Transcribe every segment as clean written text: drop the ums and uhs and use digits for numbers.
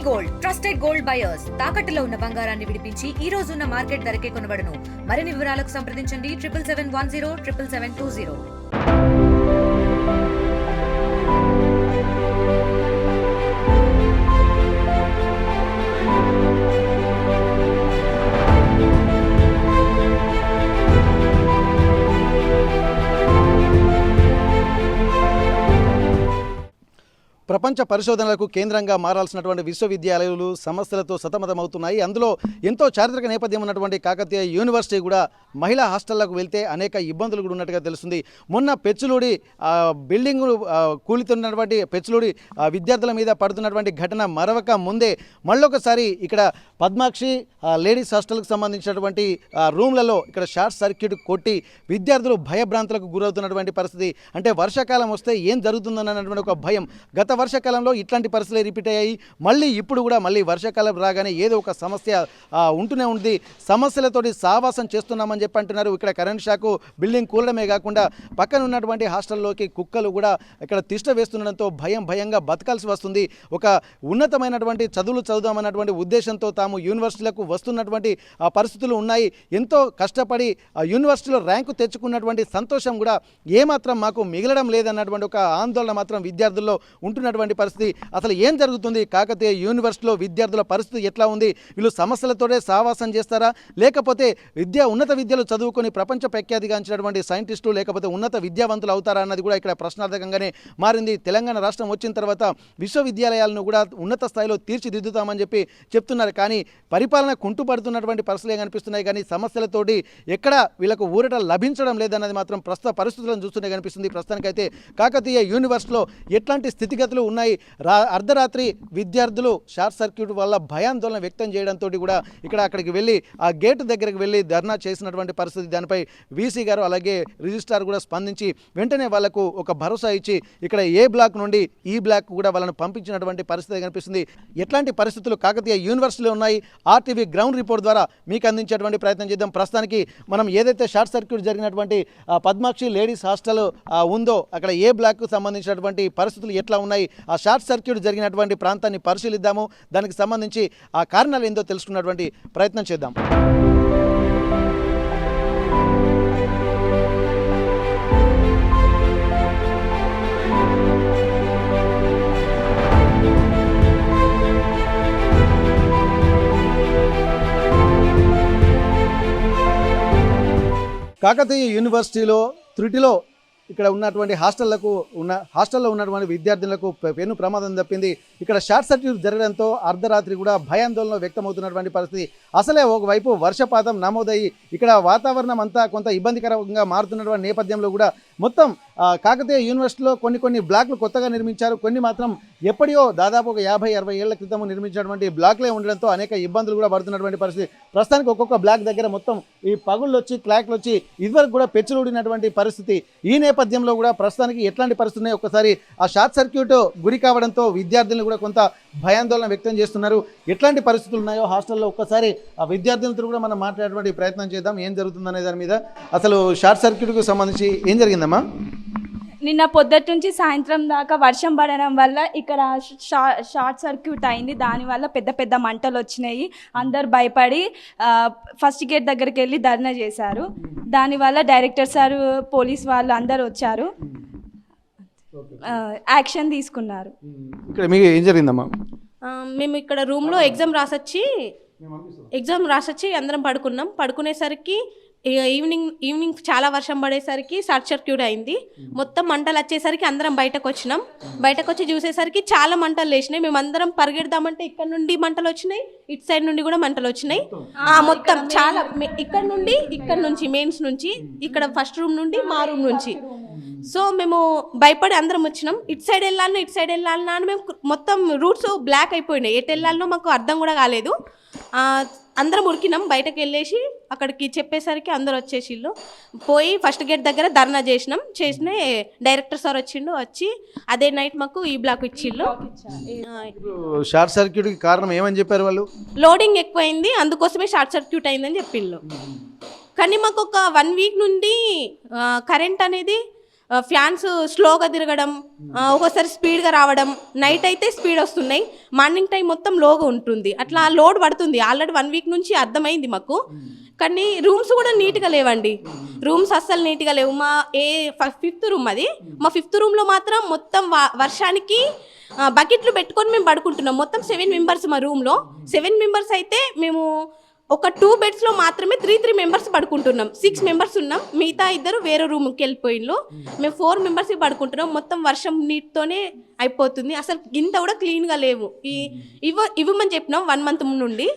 Gold trusted gold buyers తాకట్టులో ఉన్న బంగారాన్ని విడిపించి ఈ రోజు ఉన్న మార్కెట్ ధరకే కొనబడును. మరిన్ని వివరాలకు సంప్రదించండి 7771077720. ప్రపంచ పరిశోధనలకు కేంద్రంగా మారాల్సినటువంటి విశ్వవిద్యాలయాలు సమస్యలతో సతమతమవుతున్నాయి. అందులో ఎంతో చారిత్రక నేపథ్యం ఉన్నటువంటి కాకతీయ యూనివర్సిటీ కూడా మహిళా హాస్టళ్లకు వెళ్తే అనేక ఇబ్బందులు కూడా ఉన్నట్టుగా తెలుస్తుంది. మొన్న పెచ్చులూడి బిల్డింగ్ కూలుతున్నటువంటి పెచ్చులూడి విద్యార్థుల మీద పడుతున్నటువంటి ఘటన మరవక ముందే మళ్ళొకసారి ఇక్కడ పద్మాక్షి లేడీస్ హాస్టల్కి సంబంధించినటువంటి రూమ్లలో ఇక్కడ షార్ట్ సర్క్యూట్ కొట్టి విద్యార్థులు భయభ్రాంతులకు గురవుతున్నటువంటి పరిస్థితి. అంటే వర్షాకాలం వస్తే ఏం జరుగుతుందన్నటువంటి ఒక భయం. గత వర్షాకాలంలో ఇట్లాంటి పరిస్థితులు రిపీట్ అయ్యాయి. మళ్ళీ వర్షాకాలం రాగానే ఏదో ఒక సమస్య ఉంటూనే ఉంది. సమస్యలతోటి సావాసం చేస్తున్నామని చెప్పి అంటున్నారు. ఇక్కడ కరెంట్ షాకు బిల్డింగ్ కూలడమే కాకుండా పక్కన ఉన్నటువంటి హాస్టల్లోకి కుక్కలు కూడా ఇక్కడ తిష్ట వేస్తుండడంతో భయంగా బతకాల్సి వస్తుంది. ఒక ఉన్నతమైనటువంటి చదువులు చదువుదామన్నటువంటి ఉద్దేశంతో తాము యూనివర్సిటీలకు వస్తున్నటువంటి పరిస్థితులు ఉన్నాయి. ఎంతో కష్టపడి యూనివర్సిటీలో ర్యాంకు తెచ్చుకున్నటువంటి సంతోషం కూడా ఏమాత్రం మాకు మిగలడం లేదన్నటువంటి ఒక ఆందోళన మాత్రం విద్యార్థుల్లో ఉంటున్నటువంటి పరిస్థితి. అసలు ఏం జరుగుతుంది కాకతీయ యూనివర్సిటీలో విద్యార్థుల పరిస్థితి ఎట్లా ఉంది? వీళ్ళు సమస్యలతోనే సావాసం చేస్తారా, లేకపోతే ఉన్నత విద్యలు చదువుకొని ప్రపంచ ప్రఖ్యాతిగాంచినటువంటి సైంటిస్టులు లేకపోతే ఉన్నత విద్యావంతులు అవుతారా అన్నది కూడా ఇక్కడ ప్రశ్నార్థకంగానే మారింది. తెలంగాణ రాష్ట్రం వచ్చిన తర్వాత విశ్వవిద్యాలయాలను కూడా ఉన్నత స్థాయిలో తీర్చిదిద్దుతామని చెప్పి చెప్తున్నారు. కానీ పరిపాలన కుంటుపడుతున్నటువంటి పరిస్థితులే కనిపిస్తున్నాయి. కానీ సమస్యలతోటి ఎక్కడ వీళ్ళకు ఊరట లభించడం లేదన్నది మాత్రం ప్రస్తుత పరిస్థితులను చూస్తూనే కనిపిస్తుంది. ప్రస్తుతానికైతే కాకతీయ యూనివర్సిటీలో ఎట్లాంటి స్థితిగతులు ఉన్నాయి? అర్ధరాత్రి విద్యార్థులు షార్ట్ సర్క్యూట్ వల్ల భయాందోళన వ్యక్తం చేయడంతో కూడా అక్కడికి వెళ్ళి ఆ గేటు దగ్గరికి వెళ్ళి ధర్నా చేసినటువంటి పరిస్థితి. దానిపై వీసీ గారు అలాగే రిజిస్ట్రార్ కూడా స్పందించి వెంటనే వాళ్లకు ఒక భరోసా ఇచ్చి ఇక్కడ ఏ బ్లాక్ నుండి ఈ బ్లాక్ కూడా వాళ్ళని పంపించినటువంటి పరిస్థితి కనిపిస్తుంది. ఎట్లాంటి పరిస్థితులు కాకతీయ యూనివర్సిటీలో ఉన్నాయి ఆర్టీవీ గ్రౌండ్ రిపోర్ట్ ద్వారా మీకు అందించేటువంటి ప్రయత్నం చేద్దాం. ప్రస్తుతానికి మనం ఏదైతే షార్ట్ సర్క్యూట్ జరిగినటువంటి పద్మాక్షి లేడీస్ హాస్టల్ ఉందో అక్కడ ఏ బ్లాక్ సంబంధించినటువంటి పరిస్థితులు ఎట్లా ఉన్నాయి, ఆ షార్ట్ సర్క్యూట్ జరిగినటువంటి ప్రాంతాన్ని పరిశీలిద్దాము. దానికి సంబంధించి ఆ కారణాలు ఏందో తెలుసుకున్నటువంటి ప్రయత్నం చేద్దాం. కాకతీయ యూనివర్సిటీలో త్రుటిలో ఇక్కడ ఉన్నటువంటి హాస్టల్లో ఉన్నటువంటి విద్యార్థులకు పెను ప్రమాదం తప్పింది. ఇక్కడ షార్ట్ సర్క్యూట్ జరగడంతో అర్ధరాత్రి కూడా భయాందోళన వ్యక్తమవుతున్నటువంటి పరిస్థితి. అసలే ఒకవైపు వర్షపాతం నమోదయ్యి ఇక్కడ వాతావరణం అంతా కొంత ఇబ్బందికరంగా మారుతున్నటువంటి నేపథ్యంలో కూడా మొత్తం కాకతీయ యూనివర్సిటీలో కొన్ని బ్లాక్లు కొత్తగా నిర్మించారు. కొన్ని మాత్రం ఎప్పటియో దాదాపు ఒక 50-60 ఏళ్ల క్రితం నిర్మించినటువంటి బ్లాక్లే ఉండడంతో అనేక ఇబ్బందులు కూడా పడుతున్నటువంటి పరిస్థితి. ప్రస్తుతానికి ఒక్కొక్క బ్లాక్ దగ్గర మొత్తం ఈ పగుళ్ళు వచ్చి క్లాక్లు వచ్చి ఇదివరకు కూడా పెచ్చులుడినటువంటి పరిస్థితి. ఈ నేపథ్యంలో కూడా ప్రస్తుతానికి ఎట్లాంటి పరిస్థితి ఉన్నాయో ఒక్కసారి ఆ షార్ట్ సర్క్యూట్ గురి కావడంతో విద్యార్థులు కూడా కొంత భయాందోళన వ్యక్తం చేస్తున్నారు. ఎట్లాంటి పరిస్థితులు ఉన్నాయో హాస్టల్లో ఒక్కసారి ఆ విద్యార్థులతో కూడా మనం మాట్లాడేటువంటి ప్రయత్నం చేద్దాం. ఏం జరుగుతుందనే దాని మీద అసలు షార్ట్ సర్క్యూట్కు సంబంధించి ఏం జరిగిందమ్మా? నిన్న పొద్దుటి నుంచి సాయంత్రం దాకా వర్షం పడడం వల్ల ఇక్కడ షార్ట్ సర్క్యూట్ అయింది. దానివల్ల పెద్ద మంటలు వచ్చినాయి. అందరు భయపడి ఫస్ట్ గేట్ దగ్గరికి వెళ్ళి ధర్నా చేశారు. దానివల్ల డైరెక్టర్ సార్ పోలీస్ వాళ్ళు అందరు వచ్చారు, యాక్షన్ తీసుకున్నారు. ఇక్కడ మీకు ఏం జరిగిందమ్మా? మేము ఇక్కడ రూమ్లో ఎగ్జామ్ రాసొచ్చి అందరం పడుకునేసరికి ఈవినింగ్ చాలా వర్షం పడేసరికి షార్ట్ సర్క్యూట్ అయింది. మొత్తం మంటలు వచ్చేసరికి అందరం బయటకు వచ్చి చూసేసరికి చాలా మంటలు లేచినాయి. మేము అందరం పరిగెడదామంటే ఇక్కడ నుండి మంటలు వచ్చినాయి, ఇటు సైడ్ నుండి కూడా మంటలు వచ్చినాయి. మొత్తం చాలా ఇక్కడ నుంచి మెయిన్స్ నుంచి ఇక్కడ ఫస్ట్ రూమ్ నుండి మా రూమ్ నుంచి. సో మేము భయపడి అందరం వచ్చినాం. ఇటు సైడ్ వెళ్ళాలన్నా అని మేము మొత్తం రూట్స్ బ్లాక్ అయిపోయినాయి. ఎటు వెళ్ళాలనో మాకు అర్థం కూడా కాలేదు. అందరం ఉరికినాం. బయటకు వెళ్ళేసి అక్కడికి చెప్పేసరికి అందరు వచ్చేసిళ్ళు. పోయి ఫస్ట్ గేట్ దగ్గర ధర్నా చేసిన డైరెక్టర్ సార్ వచ్చి అదే నైట్ మాకు ఈ బ్లాక్ ఇచ్చిళ్ళు. షార్ట్ సర్క్యూట్ కారణం ఏమని చెప్పారు వాళ్ళు? లోడింగ్ ఎక్కువైంది, అందుకోసమే షార్ట్ సర్క్యూట్ అయిందని చెప్పిళ్ళు. కానీ మాకు ఒక 1 వీక్ నుండి కరెంట్ అనేది ఫ్యాన్స్ స్లోగా తిరగడం, ఒక్కోసారి స్పీడ్గా రావడం, నైట్ అయితే స్పీడ్ వస్తున్నాయి, మార్నింగ్ టైం మొత్తం లోగా ఉంటుంది. అట్లా లోడ్ పడుతుంది. ఆల్రెడీ 1 వీక్ నుంచి అర్థమైంది మాకు. కానీ రూమ్స్ కూడా నీట్గా లేవండి. రూమ్స్ అస్సలు నీట్గా లేవు. మా 5th రూమ్ అది. మా 5th రూమ్లో మాత్రం మొత్తం వర్షానికి బకెట్లు పెట్టుకొని మేము పడుకుంటున్నాం. మొత్తం 7 మెంబర్స్ మా రూమ్లో. 7 మెంబర్స్ అయితే మేము ఒక 2 బెడ్స్లో మాత్రమే 3 మెంబర్స్ పడుకుంటున్నాం. 6 మెంబర్స్ ఉన్నాం, మిగతా 2 వేరే రూమ్కి వెళ్ళిపోయిన్లు. మేము 4 మెంబర్స్ పడుకుంటున్నాం. మొత్తం వర్షం నీటితోనే అయిపోతుంది. అసలు గింత కూడా క్లీన్గా లేవు. ఇవ్వమని చెప్పినాం 1 మంత్ నుండి,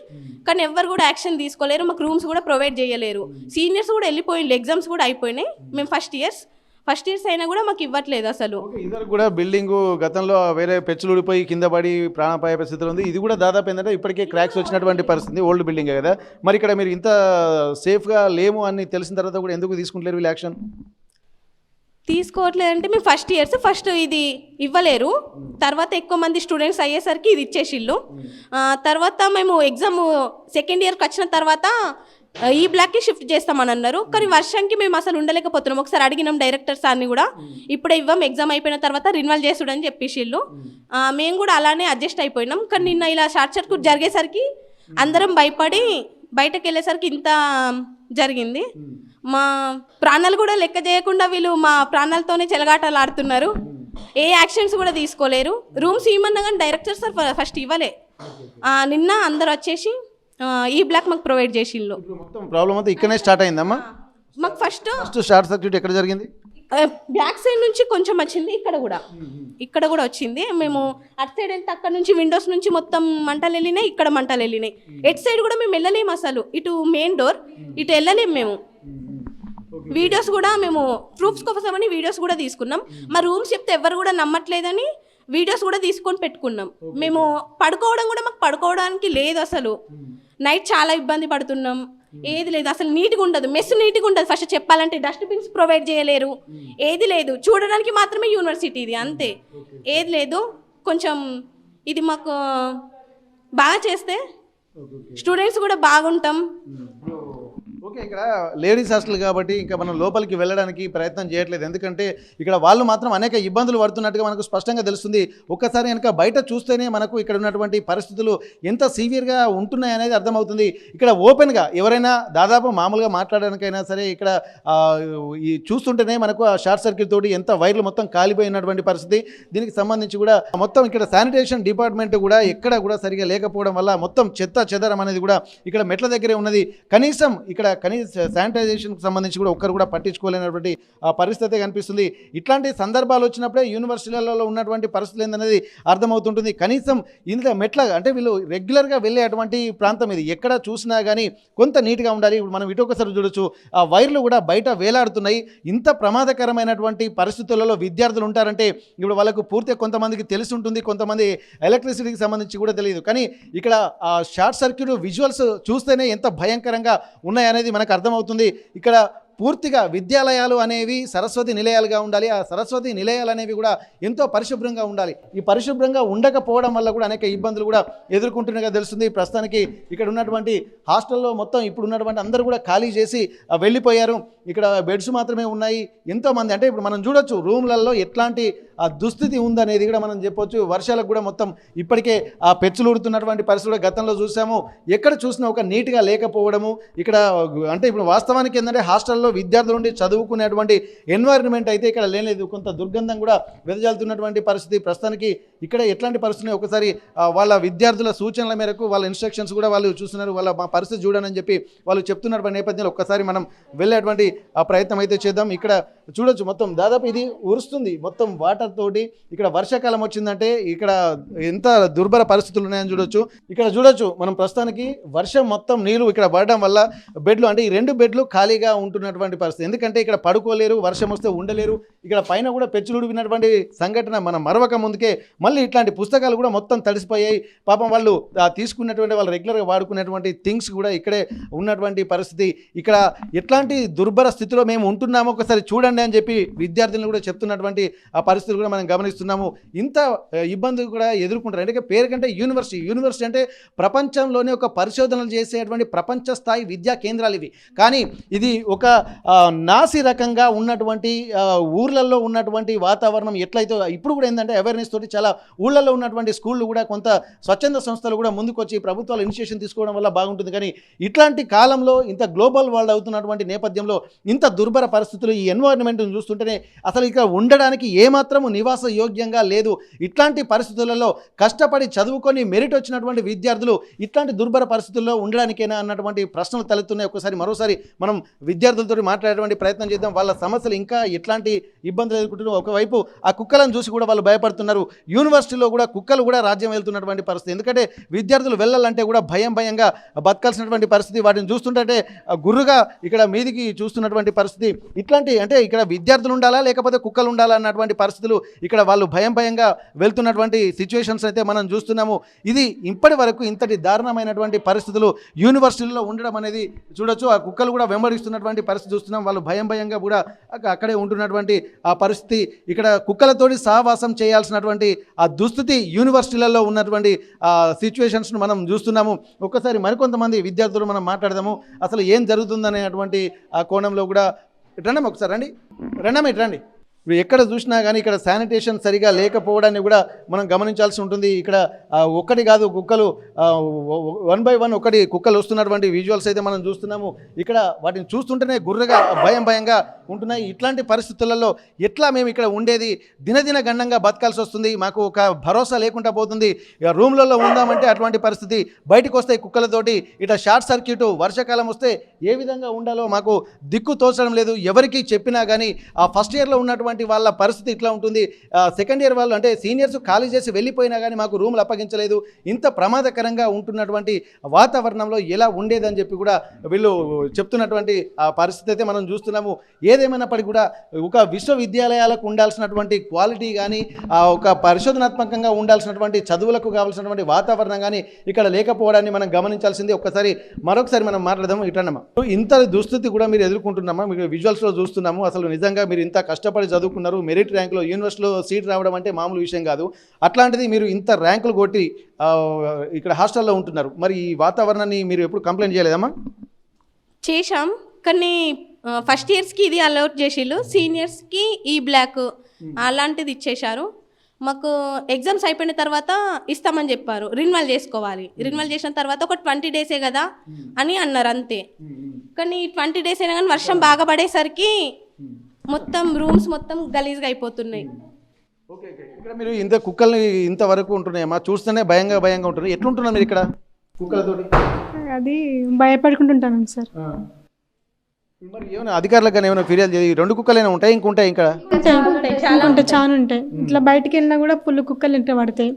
కానీ ఎవ్వరు కూడా యాక్షన్ తీసుకోలేరు. మాకు రూమ్స్ కూడా ప్రొవైడ్ చేయలేరు. సీనియర్స్ కూడా వెళ్ళిపోయిండ్రు, ఎగ్జామ్స్ కూడా అయిపోయినాయి. మేము ఫస్ట్ ఇయర్స్ అయినా కూడా మాకు ఇవ్వట్లేదు అసలు. ఇద్దరు కూడా బిల్డింగ్ గతంలో వేరే పెచ్చులు ఊడిపోయి కింద పడి ప్రాణాపాయ పరిస్థితులు ఉంది. ఇది కూడా దాదాపు ఏంటంటే ఇప్పటికే క్రాక్స్ వచ్చినటువంటి పరిస్థితి. ఓల్డ్ బిల్డింగే కదా. మరి ఇక్కడ మీరు ఇంత సేఫ్గా లేము అని తెలిసిన తర్వాత కూడా ఎందుకు తీసుకుంటలేరు వీళ్ళు యాక్షన్? తీసుకోవట్లేదంటే మేము ఫస్ట్ ఇది ఇవ్వలేరు. తర్వాత ఎక్కువ మంది స్టూడెంట్స్ అయ్యేసరికి ఇది ఇచ్చేసిళ్ళు. తర్వాత మేము ఎగ్జామ్ సెకండ్ ఇయర్కి వచ్చిన తర్వాత ఈ బ్లాక్కి షిఫ్ట్ చేస్తామని అన్నారు. కానీ వర్షంకి మేము అసలు ఉండలేకపోతున్నాం. ఒకసారి అడిగినాం డైరెక్టర్ సార్ని కూడా, ఇప్పుడే ఇవ్వం, ఎగ్జామ్ అయిపోయిన తర్వాత రిన్వాల్ చేసుడని చెప్పేసిళ్ళు. మేము కూడా అలానే అడ్జస్ట్ అయిపోయినాం. కానీ నిన్న ఇలా షార్ట్ సర్క్యూట్ జరిగేసరికి అందరం భయపడి బయటకు వెళ్ళేసరికి ఇంత జరిగింది. మా ప్రాణాలు కూడా లెక్క చేయకుండా వీళ్ళు మా ప్రాణాలతోనే చెలగాటలు ఆడుతున్నారు. ఏ యాక్షన్స్ కూడా తీసుకోలేరు. రూమ్స్ ఇవ్వమన్నా కానీ డైరెక్టర్ సార్ ఫస్ట్ ఇవ్వలే. నిన్న అందరు వచ్చేసి ఈ బ్లాక్ మాకు ప్రొవైడ్ చేసిండ్రు. మొత్తం ప్రాబ్లం అంతా ఇక్కడనే స్టార్ట్ అయిందమ్మా. మాకు ఫస్ట్ షార్ట్ సర్క్యూట్ ఎక్కడ జరిగింది? బ్యాక్ సైడ్ నుంచి కొంచెం వచ్చింది, ఇక్కడ కూడా వచ్చింది. మేము అటు సైడ్ వెళ్తే అక్కడ నుంచి విండోస్ నుంచి మొత్తం మంటలు వెళ్ళినాయి, ఇక్కడ మంటలు వెళ్ళినాయి. ఎటు సైడ్ కూడా మేము వెళ్ళలేము అసలు. ఇటు మెయిన్ డోర్ ఇటు వెళ్ళలేము మేము. వీడియోస్ కూడా మేము ప్రూఫ్స్ కోసమని వీడియోస్ కూడా తీసుకున్నాం. మా రూమ్స్ చెప్తే ఎవరు కూడా నమ్మట్లేదని వీడియోస్ కూడా తీసుకొని పెట్టుకున్నాం. మేము పడుకోవడం కూడా మాకు పడుకోవడానికి లేదు అసలు. నైట్ చాలా ఇబ్బంది పడుతున్నాం. ఏది లేదు అసలు, నీట్గా ఉండదు. మెస్ నీట్గా ఉండదు. ఫస్ట్ చెప్పాలంటే డస్ట్బిన్స్ ప్రొవైడ్ చేయలేరు. ఏది లేదు, చూడడానికి మాత్రమే యూనివర్సిటీ ఇది, అంతే. ఏది లేదు. కొంచెం ఇది మాకు బాగా చేస్తే స్టూడెంట్స్ కూడా బాగుంటాం. ఓకే, ఇక్కడ లేడీస్ హాస్టల్ కాబట్టి ఇంకా మనం లోపలికి వెళ్ళడానికి ప్రయత్నం చేయట్లేదు. ఎందుకంటే ఇక్కడ వాళ్ళు మాత్రం అనేక ఇబ్బందులు పడుతున్నట్టుగా మనకు స్పష్టంగా తెలుస్తుంది. ఒక్కసారి కనుక బయట చూస్తేనే మనకు ఇక్కడ ఉన్నటువంటి పరిస్థితులు ఎంత సీవియర్గా ఉంటున్నాయనేది అర్థమవుతుంది. ఇక్కడ ఓపెన్గా ఎవరైనా దాదాపు మామూలుగా మాట్లాడడానికైనా సరే ఇక్కడ ఈ చూస్తుంటేనే మనకు ఆ షార్ట్ సర్క్యూట్ తోటి ఎంత వైర్లు మొత్తం కాలిపోయినటువంటి పరిస్థితి. దీనికి సంబంధించి కూడా మొత్తం ఇక్కడ శానిటేషన్ డిపార్ట్మెంట్ కూడా ఎక్కడ కూడా సరిగా లేకపోవడం వల్ల మొత్తం చెత్త చెదరం అనేది కూడా ఇక్కడ మెట్ల దగ్గరే ఉన్నది. కనీసం ఇక్కడ శానిటైజేషన్కి సంబంధించి కూడా ఒక్కరు కూడా పట్టించుకోలేనటువంటి పరిస్థితి కనిపిస్తుంది. ఇట్లాంటి సందర్భాలు వచ్చినప్పుడే యూనివర్సిటీలలో ఉన్నటువంటి పరిస్థితులు ఏందనేది అర్థమవుతుంటుంది. కనీసం ఇంత మెట్ల అంటే వీళ్ళు రెగ్యులర్గా వెళ్ళే అటువంటి ప్రాంతం ఇది. ఎక్కడ చూసినా కానీ కొంత నీట్గా ఉండాలి. ఇప్పుడు మనం ఇటు ఒకసారి చూడొచ్చు, ఆ వైర్లు కూడా బయట వేలాడుతున్నాయి. ఇంత ప్రమాదకరమైనటువంటి పరిస్థితులలో విద్యార్థులు ఉంటారంటే ఇప్పుడు వాళ్ళకు పూర్తిగా కొంతమందికి తెలిసి ఉంటుంది, కొంతమంది ఎలక్ట్రిసిటీకి సంబంధించి కూడా తెలియదు. కానీ ఇక్కడ ఆ షార్ట్ సర్క్యూట్ విజువల్స్ చూస్తేనే ఎంత భయంకరంగా ఉన్నాయనేది మనకు అర్థమవుతుంది. ఇక్కడ పూర్తిగా విద్యాలయాలు అనేవి సరస్వతి నిలయాలుగా ఉండాలి. ఆ సరస్వతి నిలయాలు అనేవి కూడా ఎంతో పరిశుభ్రంగా ఉండాలి. ఈ పరిశుభ్రంగా ఉండకపోవడం వల్ల కూడా అనేక ఇబ్బందులు కూడా ఎదుర్కొంటున్నట్టుగా తెలుస్తుంది. ప్రస్తుతానికి ఇక్కడ ఉన్నటువంటి హాస్టల్లో మొత్తం ఇప్పుడు ఉన్నటువంటి అందరూ కూడా ఖాళీ చేసి వెళ్ళిపోయారు. ఇక్కడ బెడ్స్ మాత్రమే ఉన్నాయి. ఎంతోమంది అంటే ఇప్పుడు మనం చూడొచ్చు రూమ్లలో ఎట్లాంటి ఆ దుస్థితి ఉందనేది కూడా మనం చెప్పొచ్చు. వర్షాలకు కూడా మొత్తం ఇప్పటికే ఆ పెచ్చులు ఉడుతున్నటువంటి పరిస్థితి కూడా గతంలో చూసాము. ఎక్కడ చూసినా ఒక నీట్గా లేకపోవడము. ఇక్కడ అంటే ఇప్పుడు వాస్తవానికి ఏంటంటే హాస్టల్లో విద్యార్థులు నుండి చదువుకునేటువంటి ఎన్వైరన్మెంట్ అయితే ఇక్కడ లేదు. కొంత దుర్గంధం కూడా వెదజల్లుతున్నటువంటి పరిస్థితి. ప్రస్తుతానికి ఇక్కడ ఎట్లాంటి పరిస్థితులు ఒకసారి వాళ్ళ విద్యార్థుల సూచనల మేరకు వాళ్ళ ఇన్స్ట్రక్షన్స్ కూడా వాళ్ళు చూస్తున్నారు. వాళ్ళ మా పరిస్థితి చూడని చెప్పి వాళ్ళు చెప్తున్నటువంటి నేపథ్యంలో ఒక్కసారి మనం వెళ్ళేటువంటి ఆ ప్రయత్నం అయితే చేద్దాం. ఇక్కడ చూడొచ్చు మొత్తం దాదాపు ఇది ఉరుస్తుంది మొత్తం వాటర్ తోటి. ఇక్కడ వర్షాకాలం వచ్చిందంటే ఇక్కడ ఎంత దుర్భర పరిస్థితులు ఉన్నాయని చూడొచ్చు. ఇక్కడ చూడొచ్చు మనం ప్రస్తుతానికి వర్షం మొత్తం నీరు ఇక్కడ పడడం వల్ల బెడ్లు అంటే ఈ 2 బెడ్లు ఖాళీగా ఉంటున్నటువంటి పరిస్థితి. ఎందుకంటే ఇక్కడ పడుకోలేరు, వర్షం వస్తే ఉండలేరు. ఇక్కడ పైన కూడా పెచ్చులుడినటువంటి సంఘటన మనం మరవక ముందుకే మళ్ళీ ఇట్లాంటి పుస్తకాలు కూడా మొత్తం తడిసిపోయాయి. పాపం వాళ్ళు తీసుకున్నటువంటి వాళ్ళు రెగ్యులర్గా వాడుకునేటువంటి థింగ్స్ కూడా ఇక్కడే ఉన్నటువంటి పరిస్థితి. ఇక్కడ ఎట్లాంటి దుర్భర స్థితిలో మేము ఉంటున్నామో ఒకసారి చూడండి అని చెప్పి విద్యార్థులను కూడా చెప్తున్నటువంటి ఆ పరిస్థితి కూడా మనం గమనిస్తున్నాము. ఇంత ఇబ్బందులు కూడా ఎదుర్కొంటారు. అంటే పేరు కంటే యూనివర్సిటీ అంటే ప్రపంచంలోనే ఒక పరిశోధనలు చేసేటువంటి ప్రపంచ స్థాయి విద్యా కేంద్రాలు ఇవి. కానీ ఇది ఒక నాసి రకంగా ఉన్నటువంటి ఊర్లలో ఉన్నటువంటి వాతావరణం ఎట్లయితే ఇప్పుడు కూడా ఏంటంటే అవేర్నెస్ తోటి చాలా ఊళ్ళల్లో ఉన్నటువంటి స్కూళ్ళు కూడా కొంత స్వచ్ఛంద సంస్థలు కూడా ముందుకొచ్చి ప్రభుత్వాలు ఇనిషియేషన్ తీసుకోవడం వల్ల బాగుంటుంది. కానీ ఇట్లాంటి కాలంలో ఇంత గ్లోబల్ వరల్డ్ అవుతున్నటువంటి నేపథ్యంలో ఇంత దుర్భర పరిస్థితులు ఈ ఎన్వైరన్మెంట్ని చూస్తుంటేనే అసలు ఇక్కడ ఉండడానికి ఏమాత్రము నివాస యోగ్యంగా లేదు. ఇట్లాంటి పరిస్థితులలో కష్టపడి చదువుకొని మెరిట్ వచ్చినటువంటి విద్యార్థులు ఇట్లాంటి దుర్భర పరిస్థితుల్లో ఉండడానికేనా అన్నటువంటి ప్రశ్నలు తలెత్తున్నాయి. మరోసారి మనం విద్యార్థులతో మాట్లాడేటువంటి ప్రయత్నం చేద్దాం. వాళ్ళ సమస్యలు ఇంకా ఎట్లాంటి ఇబ్బందులు ఎదుర్కొంటున్నారు. ఒకవైపు ఆ కుక్కలను చూసి కూడా వాళ్ళు భయపడుతున్నారు. యూనివర్సిటీలో కూడా కుక్కలు కూడా రాజ్యం వెళ్తున్నటువంటి పరిస్థితి. ఎందుకంటే విద్యార్థులు వెళ్ళాలంటే కూడా భయంగా బతకాల్సినటువంటి పరిస్థితి. వాటిని చూస్తుంటే గుర్రుగా ఇక్కడ మీదికి చూస్తున్నటువంటి పరిస్థితి. ఇట్లాంటి అంటే ఇక్కడ విద్యార్థులు ఉండాలా లేకపోతే కుక్కలు ఉండాలా అన్నటువంటి పరిస్థితులు ఇక్కడ వాళ్ళు భయంగా వెళ్తున్నటువంటి సిచ్యువేషన్స్ అయితే మనం చూస్తున్నాము. ఇది ఇప్పటి వరకు ఇంతటి దారుణమైనటువంటి పరిస్థితులు యూనివర్సిటీలో ఉండడం అనేది చూడొచ్చు. ఆ కుక్కలు కూడా వెంబడిస్తున్నటువంటి పరిస్థితి చూస్తున్నాం. వాళ్ళు భయంగా కూడా అక్కడే ఉంటున్నటువంటి ఆ పరిస్థితి. ఇక్కడ కుక్కలతోటి సహవాసం చేయాల్సినటువంటి ఆ దుస్థితి యూనివర్సిటీలలో ఉన్నటువంటి సిచ్యువేషన్స్ను మనం చూస్తున్నాము. ఒక్కసారి మరికొంతమంది విద్యార్థులు మనం మాట్లాడదాము. అసలు ఏం జరుగుతుందనేటువంటి ఆ కోణంలో కూడా రండి, ఒకసారి రండి. ఇప్పుడు ఎక్కడ చూసినా కానీ ఇక్కడ శానిటేషన్ సరిగా లేకపోవడాన్ని కూడా మనం గమనించాల్సి ఉంటుంది. ఇక్కడ ఒక్కటి కాదు కుక్కలు 1 by 1 కుక్కలు వస్తున్నటువంటి విజువల్స్ అయితే మనం చూస్తున్నాము. ఇక్కడ వాటిని చూస్తుంటేనే గుర్రగా భయంగా ఉంటున్నాయి. ఇట్లాంటి పరిస్థితులలో ఎట్లా మేము ఇక్కడ ఉండేది, దినదిన గండంగా బతకాల్సి వస్తుంది. మాకు ఒక భరోసా లేకుండా పోతుంది. రూమ్లలో ఉందామంటే అటువంటి పరిస్థితి. బయటకు వస్తాయి కుక్కలతోటి. ఇట్లా షార్ట్ సర్క్యూట్, వర్షాకాలం వస్తే ఏ విధంగా ఉండాలో మాకు దిక్కు తోచడం లేదు. ఎవరికి చెప్పినా కానీ ఆ ఫస్ట్ ఇయర్లో ఉన్నటువంటి వాళ్ళ పరిస్థితి ఇట్లా ఉంటుంది. సెకండ్ ఇయర్ వాళ్ళు అంటే సీనియర్స్ ఖాళీ చేసి వెళ్ళిపోయినా కానీ మాకు రూమ్లు అప్పగించలేదు. ఇంత ప్రమాదకరంగా ఉంటున్నటువంటి వాతావరణంలో ఎలా ఉండేదని చెప్పి కూడా వీళ్ళు చెప్తున్నటువంటి ఆ పరిస్థితి అయితే మనం చూస్తున్నాము. ఏదేమైనప్పటికీ కూడా ఒక విశ్వవిద్యాలయాలకు ఉండాల్సినటువంటి క్వాలిటీ కానీ ఒక పరిశోధనాత్మకంగా ఉండాల్సినటువంటి చదువులకు కావాల్సినటువంటి వాతావరణం కానీ ఇక్కడ లేకపోవడాన్ని మనం గమనించాల్సింది. మరొకసారి మనం మాట్లాడదాము. ఇట్లన్నమా ఇంత దుస్థితి కూడా మీరు ఎదుర్కొంటున్నామా? మీకు విజువల్స్లో చూస్తున్నాము. అసలు నిజంగా మీరు ఇంత కష్టపడి చదువుకున్నారు, మెరిట్ ర్యాంకులో యూనివర్సిటీలో సీట్ రావడం అంటే మామూలు విషయం కాదు. అట్లాంటిది మీరు ఇంత ర్యాంకులు కొట్టి ఇక్కడ హాస్టల్లో ఉంటున్నారు. మరి ఈ వాతావరణాన్ని మీరు ఎప్పుడు కంప్లైంట్ చేయలేదమ్మా? చేశాం, కానీ ఫస్ట్ ఇయర్స్కి ఇది అలౌట్ చేసిళ్ళు, సీనియర్స్కి ఈ బ్లాక్ అలాంటిది ఇచ్చేశారు. మాకు ఎగ్జామ్స్ అయిపోయిన తర్వాత ఇస్తామని చెప్పారు. రిన్వాల్ చేసుకోవాలి. రిన్వాల్ చేసిన తర్వాత ఒక 20 days కదా అని అన్నారు అంతే. కానీ 20 days అయినా కానీ వర్షం బాగా పడేసరికి మొత్తం రూమ్స్ మొత్తం గలీజ్గా అయిపోతున్నాయి. ఓకే. ఇక్కడ మీరు ఇంత కుక్కల్ని ఇంతవరకు ఉంటున్నాయమ్మా, చూస్తేనే భయంగా ఉంటున్నాయి. ఎట్లుంటున్నారు మీరు ఇక్కడ కుక్కలతోటి? అది భయపడుకుంటుంటాను సార్. మరి ఏమైనా అధికారులకు కానీ ఏమైనా ఫిర్యాదు చేసి 2 కుక్కలైనా ఉంటాయి ఇంకుంటాయి ఇంకా చాలా ఉంటాయి. ఇట్లా బయటికి వెళ్ళినా కూడా పుల్లు కుక్కలు ఇంట్లో పడతాయి.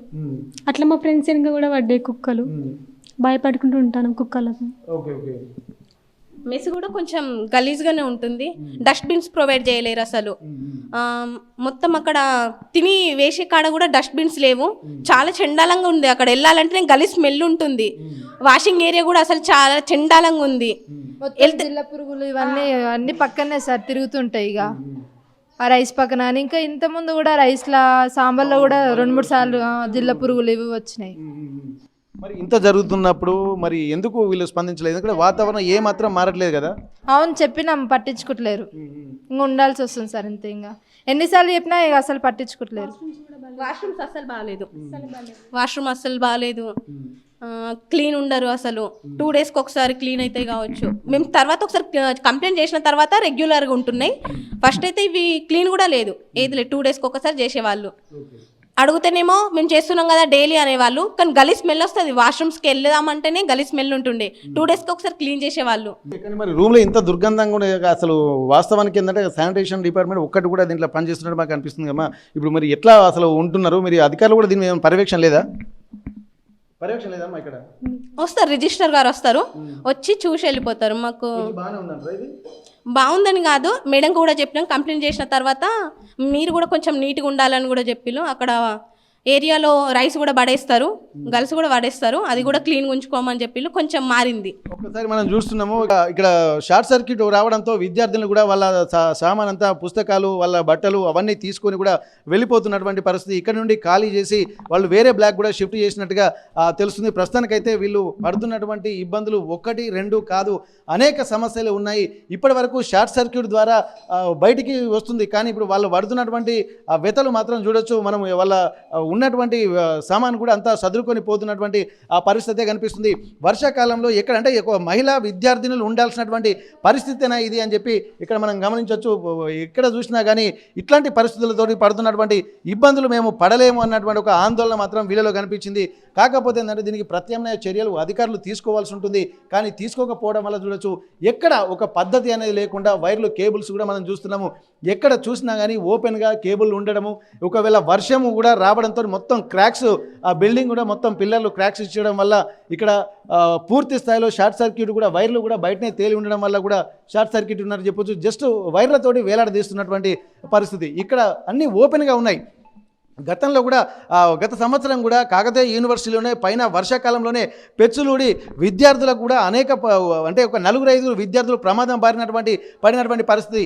అట్లా మా ఫ్రెండ్స్ వెనుక కూడా పడ్డాయి కుక్కలు. భయపడుకుంటూ ఉంటాను కుక్కలకు. మెస్ కూడా కొంచెం గలీజ్గానే ఉంటుంది. డస్ట్బిన్స్ ప్రొవైడ్ చేయలేరు అసలు. మొత్తం అక్కడ తిని వేసే కాడ కూడా డస్ట్బిన్స్ లేవు. చాలా చండాలంగా ఉంది. అక్కడ వెళ్ళాలంటే గలీజ్ స్మెల్ ఉంటుంది. వాషింగ్ ఏరియా కూడా అసలు చాలా చండాలంగా ఉంది. జిల్ల పురుగులు ఇవన్నీ అన్ని పక్కనే సార్ తిరుగుతుంటాయి. ఇక ఆ రైస్ పక్కన ఇంకా ఇంతకుముందు కూడా రైస్లా సాంబార్లో కూడా 2-3 సార్లు జిల్ల పురుగులు ఇవి వచ్చినాయి. మరి ఇంత జరుగుతున్నప్పుడు మరి ఎందుకు వీళ్ళు స్పందించలేదు? ఎందుకంటే వాతావరణం ఏమాత్రం మారట్లేదు కదా. అవును, చెప్పినాం, పట్టించుకోవట్లేరు. ఇంకా ఉండాల్సి వస్తుంది సార్ ఇంత. ఇంకా ఎన్నిసార్లు చెప్పినా ఇక అసలు పట్టించుకోవట్లేరు. వాష్రూమ్స్ అస్సలు బాగాలేదు. వాష్రూమ్ అస్సలు బాగాలేదు. క్లీన్ ఉండరు అసలు. 2 daysకి ఒకసారి క్లీన్ అయితే కావచ్చు. మేము తర్వాత ఒకసారి కంప్లైంట్ చేసిన తర్వాత రెగ్యులర్గా ఉంటున్నాయి. ఫస్ట్ అయితే ఇవి క్లీన్ కూడా లేదు. ఏది లేదు, 2 daysకి ఒకసారి చేసేవాళ్ళు. అడుగుతేనేమో మేము చేస్తున్నాం కదా డైలీ అనేవాళ్ళు. కానీ గలీ స్మెల్ వస్తుంది. వాష్రూమ్స్కి వెళ్దామంటేనే గలీ స్మెల్ ఉంటుండే. 2 daysకి ఒకసారి క్లీన్ చేసేవాళ్ళు. కానీ మరి రూమ్లో ఇంత దుర్గంధంగా ఉండే అసలు వాస్తవానికి ఏంటంటే శానిటేషన్ డిపార్ట్మెంట్ ఒక్కటి కూడా దీంట్లో పనిచేస్తున్నట్టు మాకు అనిపిస్తుంది కమ్మా. ఇప్పుడు మరి ఎట్లా అసలు ఉంటున్నారు? మీరు అధికారులు కూడా దీని మీద పర్యవేక్షణ లేదమ్మా ఇక్కడ? వస్తారు, రిజిస్టర్ గారు వస్తారు, వచ్చి చూసి వెళ్ళిపోతారు. మాకు బాగుందని కాదు, మేడం కూడా చెప్పినాం. కంప్లైంట్ చేసిన తర్వాత మీరు కూడా కొంచెం నీట్గా ఉండాలని కూడా చెప్పిళ్ళు. అక్కడ ఏరియాలో రైస్ కూడా పడేస్తారు, గర్ల్స్ కూడా పడేస్తారు, అది కూడా క్లీన్గా ఉంచుకోమని చెప్పి కొంచెం మారింది. ఒక్కసారి మనం చూస్తున్నాము ఇక్కడ షార్ట్ సర్క్యూట్ రావడంతో విద్యార్థులు కూడా వాళ్ళ సామాన్ అంతా, పుస్తకాలు, వాళ్ళ బట్టలు అవన్నీ తీసుకొని కూడా వెళ్ళిపోతున్నటువంటి పరిస్థితి. ఇక్కడ నుండి ఖాళీ చేసి వాళ్ళు వేరే బ్లాక్ కూడా షిఫ్ట్ చేసినట్టుగా తెలుస్తుంది. ప్రస్తుతానికైతే వీళ్ళు పడుతున్నటువంటి ఇబ్బందులు 1, 2 కాదు, అనేక సమస్యలు ఉన్నాయి. ఇప్పటి వరకు షార్ట్ సర్క్యూట్ ద్వారా బయటికి వస్తుంది, కానీ ఇప్పుడు వాళ్ళు పడుతున్నటువంటి వ్యతలు మాత్రం చూడొచ్చు. మనం వాళ్ళ ఉన్నటువంటి సామాన్ కూడా అంతా సదురుకొని పోతున్నటువంటి ఆ పరిస్థితే కనిపిస్తుంది. వర్షాకాలంలో ఎక్కడంటే మహిళా విద్యార్థినులు ఉండాల్సినటువంటి పరిస్థితేనా ఇది అని చెప్పి ఇక్కడ మనం గమనించవచ్చు. ఎక్కడ చూసినా కానీ ఇట్లాంటి పరిస్థితులతో పడుతున్నటువంటి ఇబ్బందులు మేము పడలేము అన్నటువంటి ఒక ఆందోళన మాత్రం వీళ్ళలో కనిపించింది. కాకపోతే ఏంటంటే దీనికి ప్రత్యామ్నాయ చర్యలు అధికారులు తీసుకోవాల్సి ఉంటుంది, కానీ తీసుకోకపోవడం వల్ల చూడొచ్చు ఎక్కడ ఒక పద్ధతి అనేది లేకుండా వైర్లు, కేబుల్స్ కూడా మనం చూస్తున్నాము. ఎక్కడ చూసినా కానీ ఓపెన్గా కేబుల్ ఉండడము, ఒకవేళ వర్షము కూడా రావడంతో మొత్తం క్రాక్స్, ఆ బిల్డింగ్ కూడా మొత్తం పిల్లర్లు క్రాక్స్ ఇచ్చడం వల్ల ఇక్కడ పూర్తి స్థాయిలో షార్ట్ సర్క్యూట్ కూడా, వైర్లు కూడా బయటనే తేలి ఉండడం వల్ల కూడా షార్ట్ సర్క్యూట్ ఉన్నారని చెప్పొచ్చు. జస్ట్ వైర్లతోటి వేలాడదీస్తున్నటువంటి పరిస్థితి. ఇక్కడ అన్నీ ఓపెన్గా ఉన్నాయి. గతంలో కూడా గత సంవత్సరం కూడా కాకతీయ యూనివర్సిటీలోనే పైన వర్షాకాలంలోనే పెచ్చులూడి విద్యార్థులకు కూడా అనేక అంటే ఒక 4-5 విద్యార్థులు ప్రమాదం పడినటువంటి పరిస్థితి.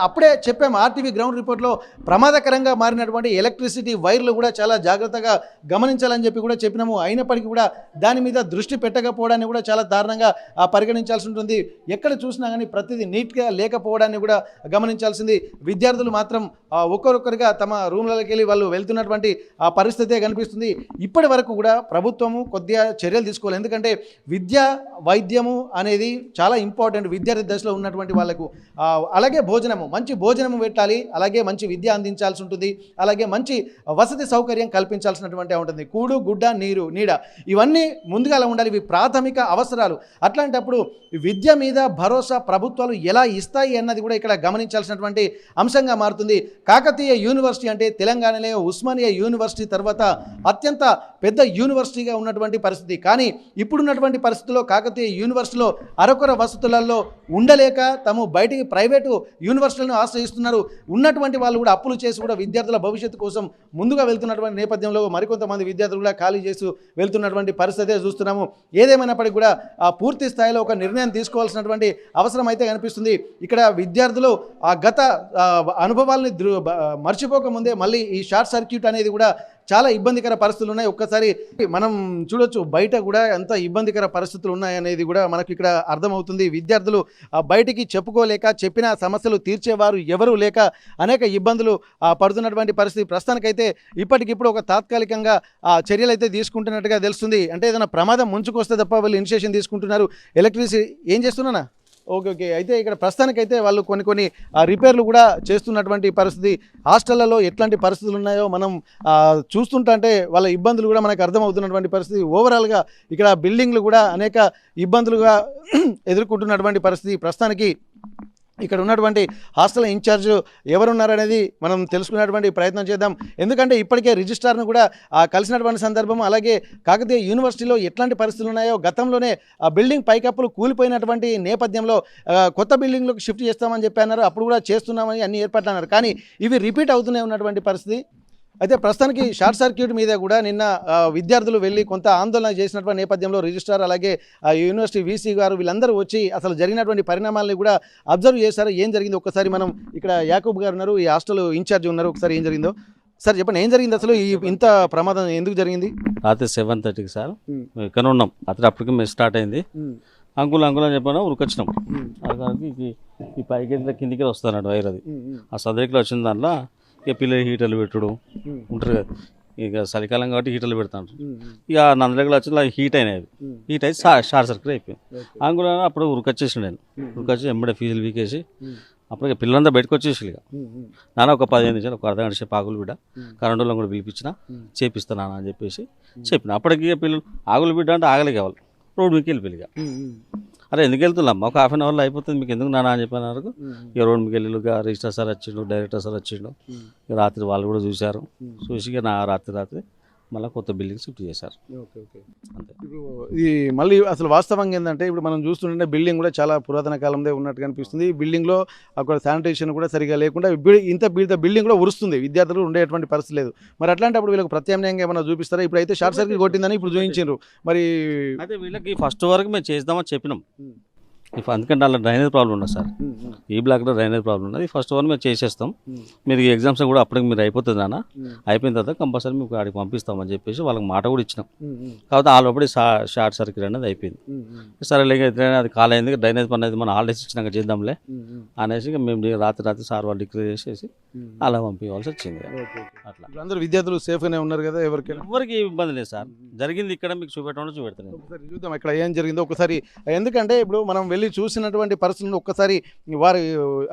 అప్పుడే చెప్పాము ఆర్టీవీ గ్రౌండ్ రిపోర్ట్లో, ప్రమాదకరంగా మారినటువంటి ఎలక్ట్రిసిటీ వైర్లు కూడా చాలా జాగ్రత్తగా గమనించాలని చెప్పి కూడా చెప్పినాము. అయినప్పటికీ కూడా దాని మీద దృష్టి పెట్టకపోవడాన్ని కూడా చాలా దారుణంగా పరిగణించాల్సి ఉంటుంది. ఎక్కడ చూసినా కానీ ప్రతిదీ నీట్గా లేకపోవడాన్ని కూడా గమనించాల్సింది. విద్యార్థులు మాత్రం ఒక్కొక్కరిగా తమ రూమ్లకి వెళ్ళి వాళ్ళు వెళ్తున్నటువంటి ఆ పరిస్థితే కనిపిస్తుంది. ఇప్పటి వరకు కూడా ప్రభుత్వము కొద్దిగా చర్యలు తీసుకోవాలి. ఎందుకంటే విద్య, వైద్యము అనేది చాలా ఇంపార్టెంట్ విద్యార్థి దశలో ఉన్నటువంటి వాళ్ళకు. అలాగే భోజనము, మంచి భోజనము పెట్టాలి, అలాగే మంచి విద్య అందించాల్సి ఉంటుంది, అలాగే మంచి వసతి సౌకర్యం కల్పించాల్సినటువంటి ఉంటుంది. కూడు, గుడ్డ, నీరు, నీడ ఇవన్నీ ముందుగా ఉండాలి. ఇవి ప్రాథమిక అవసరాలు. అట్లాంటప్పుడు విద్య మీద భరోసా ప్రభుత్వాలు ఎలా ఇస్తాయి అన్నది కూడా ఇక్కడ గమనించాల్సినటువంటి అంశంగా మారుతుంది. కాకతీయ యూనివర్సిటీ అంటే తెలంగాణలో ఉస్మానియా యూనివర్సిటీ తర్వాత అత్యంత పెద్ద యూనివర్సిటీగా ఉన్నటువంటి పరిస్థితి. కానీ ఇప్పుడున్నటువంటి పరిస్థితుల్లో కాకతీయ యూనివర్సిటీలో అరకొర వసతులలో ఉండలేక తాము బయటికి ప్రైవేటు యూనివర్సిటీలను ఆశ్రయిస్తున్నారు. ఉన్నటువంటి వాళ్ళు కూడా అప్పులు చేసి కూడా విద్యార్థుల భవిష్యత్తు కోసం ముందుగా వెళ్తున్నటువంటి నేపథ్యంలో మరికొంతమంది విద్యార్థులు కూడా ఖాళీ చేసి వెళ్తున్నటువంటి పరిస్థితే చూస్తున్నాము. ఏదేమైనప్పటికీ కూడా పూర్తి స్థాయిలో ఒక నిర్ణయం తీసుకోవాల్సినటువంటి అవసరం అయితే కనిపిస్తుంది. ఇక్కడ విద్యార్థులు ఆ గత అనుభవాల్ని మర్చిపోకముందే మళ్ళీ ఈ షార్ట్ సర్క్యూట్ అనేది కూడా చాలా ఇబ్బందికర పరిస్థితులు ఉన్నాయి. ఒక్కసారి మనం చూడొచ్చు బయట కూడా ఎంత ఇబ్బందికర పరిస్థితులు ఉన్నాయనేది కూడా మనకు ఇక్కడ అర్థమవుతుంది. విద్యార్థులు బయటికి చెప్పుకోలేక, చెప్పిన సమస్యలు తీర్చేవారు ఎవరూ లేక అనేక ఇబ్బందులు పడుతున్నటువంటి పరిస్థితి. ప్రస్తుతానికైతే ఇప్పటికిప్పుడు ఒక తాత్కాలికంగా చర్యలు అయితే తీసుకుంటున్నట్టుగా తెలుస్తుంది. అంటే ఏదైనా ప్రమాదం ముంచుకొస్తే తప్ప వాళ్ళు ఇనిషియేషన్ తీసుకుంటున్నారు. ఎలక్ట్రిసిటీ ఏం చేస్తున్నానా? ఓకే. అయితే ఇక్కడ ప్రస్తుతానికైతే వాళ్ళు కొన్ని రిపేర్లు కూడా చేస్తున్నటువంటి పరిస్థితి. హాస్టళ్లలో ఎట్లాంటి పరిస్థితులు ఉన్నాయో మనం చూస్తుంటే వాళ్ళ ఇబ్బందులు కూడా మనకు అర్థమవుతున్నటువంటి పరిస్థితి. ఓవరాల్గా ఇక్కడ బిల్డింగ్లు కూడా అనేక ఇబ్బందులుగా ఎదుర్కొంటున్నటువంటి పరిస్థితి. ప్రస్తుతానికి ఇక్కడ ఉన్నటువంటి హాస్టల్ ఇన్ఛార్జ్ ఎవరున్నారనేది మనం తెలుసుకునేటువంటి ప్రయత్నం చేద్దాం. ఎందుకంటే ఇప్పటికే రిజిస్ట్రార్ను కూడా కలిసినటువంటి సందర్భం, అలాగే కాకతీయ యూనివర్సిటీలో ఎట్లాంటి పరిస్థితులు ఉన్నాయో, గతంలోనే బిల్డింగ్ పైకప్పులు కూలిపోయినటువంటి నేపథ్యంలో కొత్త బిల్డింగ్లకు షిఫ్ట్ చేస్తామని చెప్పి అన్నారు. అప్పుడు కూడా చేస్తున్నామని అన్ని ఏర్పాట్లు అన్నారు. కానీ ఇవి రిపీట్ అవుతూనే ఉన్నటువంటి పరిస్థితి. అయితే ప్రస్తుతానికి షార్ట్ సర్క్యూట్ మీద కూడా నిన్న విద్యార్థులు వెళ్ళి కొంత ఆందోళన చేసినటువంటి నేపథ్యంలో రిజిస్ట్రార్, అలాగే యూనివర్సిటీ వీసీ గారు వీళ్ళందరూ వచ్చి అసలు జరిగినటువంటి పరిణామాలను కూడా అబ్జర్వ్ చేశారు. ఏం జరిగింది ఒక్కసారి మనం ఇక్కడ యాకూబ్ గారు ఉన్నారు, ఈ హాస్టల్ ఇన్ఛార్జ్ ఉన్నారు, ఒకసారి ఏం జరిగిందో సార్ చెప్పండి. ఏం జరిగింది అసలు, ఇంత ప్రమాదం ఎందుకు జరిగింది? రాత్రి 7:30కి సార్ మేము ఇక్కడ ఉన్నాం. రాత్రి అప్పటికి మేము స్టార్ట్ అయింది. అంకుల్ అని చెప్పినా ఉరికొచ్చినాం. అది ఈ పైకి కిందికి వస్తాడు వైర్, అది ఆ సదరికిలో వచ్చిన దాంట్లో ఇక పిల్లలు హీటర్లు పెట్టడం ఉంటారు కదా, ఇక చలికాలం కాబట్టి హీటర్లు పెడతాను. ఇక నందలగలు వచ్చి హీట్ అయినాయి, హీట్ అయి షార్ట్ సర్క్యూట్ అయిపోయింది. అంగులో అప్పుడు ఉరికొచ్చేసి నేను ఉరికొచ్చి ఎంబడే ఫీజులు వీకేసి అప్పటికే పిల్లలంతా బయటకు వచ్చేసి ఇక నాన్న ఒక 15 నిమిషాలు, ఒక అర్ధగంట సేపు ఆగులు బిడ్డ కరెంటులో కూడా పిలిపించిన చేపిస్తాను అని చెప్పేసి చెప్పిన. అప్పటికి పిల్లలు ఆగులు బిడ్డ అంటే ఆగలే కావాలి, రోడ్డు మీకు వెళ్ళిపోయి ఇక అరే ఎందుకు వెళ్తున్నాం, ఒక హాఫ్ అన్ అవర్లో అయిపోతుంది, మీకు ఎందుకు నాన్న అని చెప్పిన వరకు ఇక రోడ్డు మీకు వెళ్ళి రిజిస్టర్ సార్ వచ్చిండు, డైరెక్టర్ సార్ వచ్చిండు. ఇక రాత్రి వాళ్ళు కూడా చూశారు. చూసి ఇక రాత్రి మళ్ళీ కొత్త బిల్డింగ్ షిఫ్ట్ చేశారు. ఓకే. అంతే. ఇప్పుడు ఇది మళ్ళీ అసలు వాస్తవంగా ఏంటంటే ఇప్పుడు మనం చూస్తుంటే బిల్డింగ్ కూడా చాలా పురాతన కాలంలో ఉన్నట్టు కనిపిస్తుంది. ఈ బిల్డింగ్లో అక్కడ శానిటేషన్ కూడా సరిగా లేకుండా ఇంత బిల్డింగ్ కూడా ఉరుస్తుంది, విద్యార్థులు ఉండేటువంటి పరిస్థితి లేదు. మరి అట్లాంటప్పుడు వీళ్ళకి ప్రత్యామ్నాయంగా ఏమైనా చూపిస్తారా? ఇప్పుడు అయితే షార్ట్ సర్క్యూట్ కొట్టిందని ఇప్పుడు చూపించారు. మరి అయితే వీళ్ళకి ఫస్ట్ వరకు మేము చేద్దామని చెప్పినాం. అందుకంటే అలా డ్రైనేజ్ ప్రాబ్లం ఉన్నది సార్, ఈ బ్లాక్లో డ్రైనేజ్ ప్రాబ్లం ఉన్నది. ఫస్ట్ వన్ మేము చేసేస్తాం, మీరు ఈ ఎగ్జామ్స్ కూడా అప్పటికి మీరు అయిపోతుంది అన్న, అయిపోయిన తర్వాత కంపల్సరీ మీకు అక్కడికి పంపిస్తామని చెప్పేసి వాళ్ళకి మాట కూడా ఇచ్చినాం. కాబట్టి ఆల్రెడీ షార్ట్ సర్క్యూట్ అనేది అయిపోయింది. సరే లేక అది కాలైంది, డ్రైనేజ్ పని అనేది మనం హాలిడేస్ ఇచ్చినాక చేద్దాంలే అనేసి మేము రాత్రి సార్ వాళ్ళు డిక్లేర్ చేసేసి అలా పంపించవలసి వచ్చింది. అట్లా అందరూ విద్యార్థులు సేఫ్గానే ఉన్నారు కదా? ఎవరికి ఇబ్బంది లేదు సార్, జరిగింది ఇక్కడ మీకు చూపెట్టడం చూపెడతాను. ఒకసారి చూద్దాం ఇక్కడ ఏం జరిగిందో ఒకసారి. ఎందుకంటే ఇప్పుడు మనం వెళ్ళి చూసినటువంటి పరిస్థితులను ఒక్కసారి వారు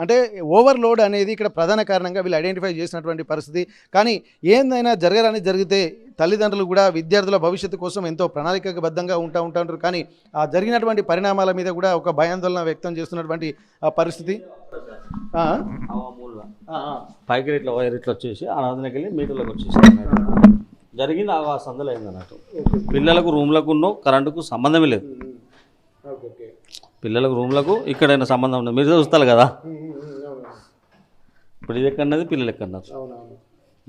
అంటే ఓవర్లోడ్ అనేది ఇక్కడ ప్రధాన కారణంగా వీళ్ళు ఐడెంటిఫై చేసినటువంటి పరిస్థితి. కానీ ఏందైనా జరగరాని జరిగితే తల్లిదండ్రులు కూడా విద్యార్థుల భవిష్యత్తు కోసం ఎంతో ప్రణాళికాబద్ధంగా ఉంటారు. కానీ ఆ జరిగినటువంటి పరిణామాల మీద కూడా ఒక భయాందోళన వ్యక్తం చేస్తున్నటువంటి పరిస్థితి. పైకి ఇట్లా వైర్ ఇట్లా వచ్చేసి ఆ నదిలోకి వెళ్ళి మీటర్లోకి వచ్చేసి జరిగింది. ఆ సందులో అయింది అన్నట్టు. పిల్లలకు రూమ్లకు కరెంటుకు సంబంధమే లేదు. పిల్లలకు రూమ్లకు ఇక్కడైనా సంబంధం ఉండదు, మీరు చూస్తారు కదా. ఇప్పుడు ఇది ఎక్కడన్నది పిల్లలు ఎక్కడన్నారు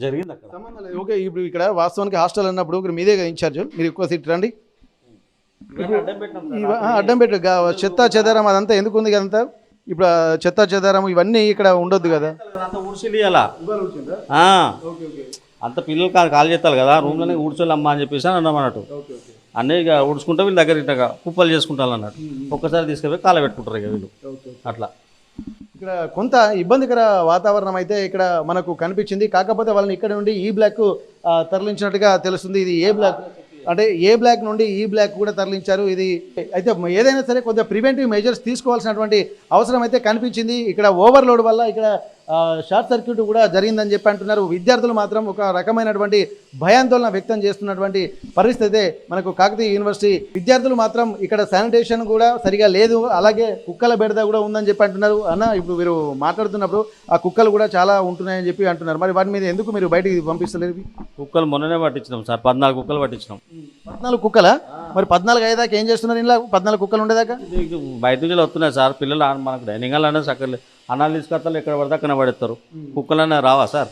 జరిగింది అక్కడ సంబంధం లేదు. ఓకే, ఇప్పుడు ఇక్కడ వాస్తవానికి హాస్టల్ అన్నప్పుడు ఇక్కడ మీదే ఇన్ఛార్జ్, మీరు ఎక్కువ సీట్ రండి. అడ్డం పెట్టు చెత్త చెదారం అదంతా ఎందుకు ఉంది కదంతా? ఇప్పుడు చెత్త చెదారం ఇవన్నీ ఇక్కడ ఉండొద్దు కదా? అంత ఊడ్చియాలా అంత పిల్లలు కాల్ చేస్తారు కదా, రూమ్లోనే ఊడ్చోళ్ళమ్మా అని చెప్పేసి అన్నట్టు. అన్నయ్య ఊడ్చుకుంటే వీళ్ళ దగ్గర ఇట్లా కుప్పలు చేసుకుంటారు అన్నట్టు. ఒక్కసారి తీసుకెళ్ళి కాల పెట్టుకుంటారు ఇక వీళ్ళు. అట్లా ఇక్కడ కొంత ఇబ్బందికర వాతావరణం అయితే ఇక్కడ మనకు కనిపించింది. కాకపోతే వాళ్ళని ఇక్కడ నుండి ఈ బ్లాక్ తరలించినట్టుగా తెలుస్తుంది. ఇది ఏ బ్లాక్ అంటే ఏ బ్లాక్ నుండి ఈ బ్లాక్ కూడా తరలించారు. ఇది అయితే ఏదైనా సరే కొంచెం ప్రివెంటివ్ మెజర్స్ తీసుకోవాల్సినటువంటి అవసరం అయితే కనిపించింది. ఇక్కడ ఓవర్లోడ్ వల్ల ఇక్కడ షార్ట్ సర్క్యూట్ కూడా జరిగిందని చెప్పి అంటున్నారు. విద్యార్థులు మాత్రం ఒక రకమైనటువంటి భయాందోళన వ్యక్తం చేస్తున్నటువంటి పరిస్థితి అయితే మనకు కాకతీయ యూనివర్సిటీ. విద్యార్థులు మాత్రం ఇక్కడ శానిటేషన్ కూడా సరిగా లేదు, అలాగే కుక్కల బెడద కూడా ఉందని చెప్పి అంటున్నారు. అన్న ఇప్పుడు మీరు మాట్లాడుతున్నప్పుడు ఆ కుక్కలు కూడా చాలా ఉంటున్నాయని చెప్పి అంటున్నారు. మరి వాటి మీద ఎందుకు మీరు బయటికి పంపిస్తలేదు? కుక్కలు మొన్ననే పట్టించినాం సార్, 14 కుక్కలు పట్టించినాం. 14 కుక్కలా? మరి 14 అయ్యేదాకా ఏం చేస్తున్నారు? ఇలా 14 కుక్కలు ఉండేదాకా బయట నుంచి వస్తున్నాయి సార్. పిల్లలు మనకు డైనింగ్ హాల్ అనేది సక్కర్లే, అన్నాలు తీసుకొస్తారు, ఎక్కడ పడితే అక్కడ పడేస్తారు. కుక్కలనే రావా సార్?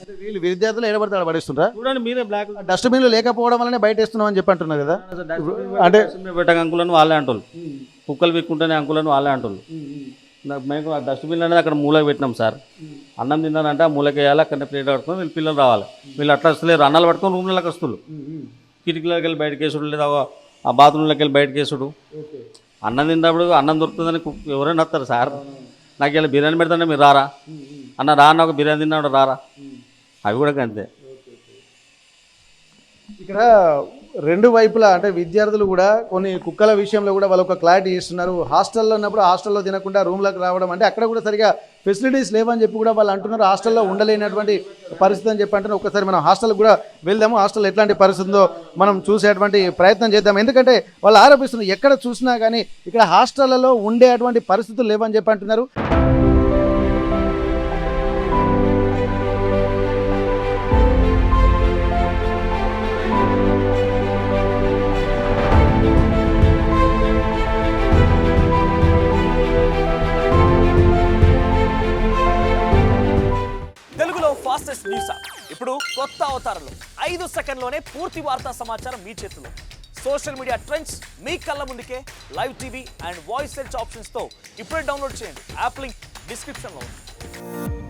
అంటే వీళ్ళు విద్యార్థులు ఎడబడితే అక్కడ పడేస్తుంటారా? చూడండి మీరే బ్లాక్ డస్ట్బిన్లు లేకపోవడం వల్లనే బయట వేస్తున్నాం అని చెప్పి అంటున్నారు కదా. అంటే పెట్టక అంకులను వాళ్ళే అంటారు, కుక్కలు పెట్టుకుంటేనే అంకులను వాళ్ళే అంటారు. మేము డస్ట్బిన్ అనేది అక్కడ మూలకి పెట్టినాం సార్. అన్నం తిన్నానంటే ఆ మూలకి వేయాలి, అక్కడనే ప్లేట్ పట్టుకొని వీళ్ళు పిల్లలు రావాలి. వీళ్ళు అట్లా వస్తలేరు, అన్నాలు పట్టుకొని రూమ్లలోకి వస్తున్నారు. కిటికీలోకి వెళ్ళి బయటకు వేసుడు, లేదా ఆ బాత్రూంలోకి వెళ్ళి బయటకు వేసుడు. అన్నం తిన్నప్పుడు అన్నం దొరుకుతుందని ఎవరైనా వస్తారు సార్. నాకు ఇలా బిర్యానీ పెడతానే మీరు రారా అన్న, రా అన్న ఒక బిర్యానీ తిన్నాడు రారా, అవి కూడా అంతే. ఇక్కడ రెండు వైపులా అంటే విద్యార్థులు కూడా కొన్ని కుక్కల విషయంలో కూడా వాళ్ళు ఒక క్లారిటీ ఇస్తున్నారు. హాస్టల్లో ఉన్నప్పుడు హాస్టల్లో తినకుండా రూమ్లోకి రావడం అంటే అక్కడ కూడా సరిగా ఫెసిలిటీస్ లేవని చెప్పి కూడా వాళ్ళు అంటున్నారు. హాస్టల్లో ఉండలేనటువంటి పరిస్థితి అని చెప్పి అంటున్నారు. ఒకసారి మనం హాస్టల్కి కూడా వెళ్దాము, హాస్టల్ ఎట్లాంటి పరిస్థితి ఉందో మనం చూసేటువంటి ప్రయత్నం చేద్దాం. ఎందుకంటే వాళ్ళు ఆరోపిస్తున్నారు ఎక్కడ చూసినా కానీ ఇక్కడ హాస్టళ్లలో ఉండే అటువంటి పరిస్థితులు లేవని చెప్పి అంటున్నారు. ఫాస్టెస్ట్ న్యూస్ యాప్ ఇప్పుడు కొత్త అవతారంలో 5 సెకండ్లోనే పూర్తి వార్తా సమాచారం మీ చేతిలో. సోషల్ మీడియా ట్రెండ్స్ మీ కళ్ళ ముందుకే live TV and voice search ఆప్షన్స్తో ఇప్పుడే డౌన్లోడ్ చేయండి. యాప్ లింక్ డిస్క్రిప్షన్లో ఉంది.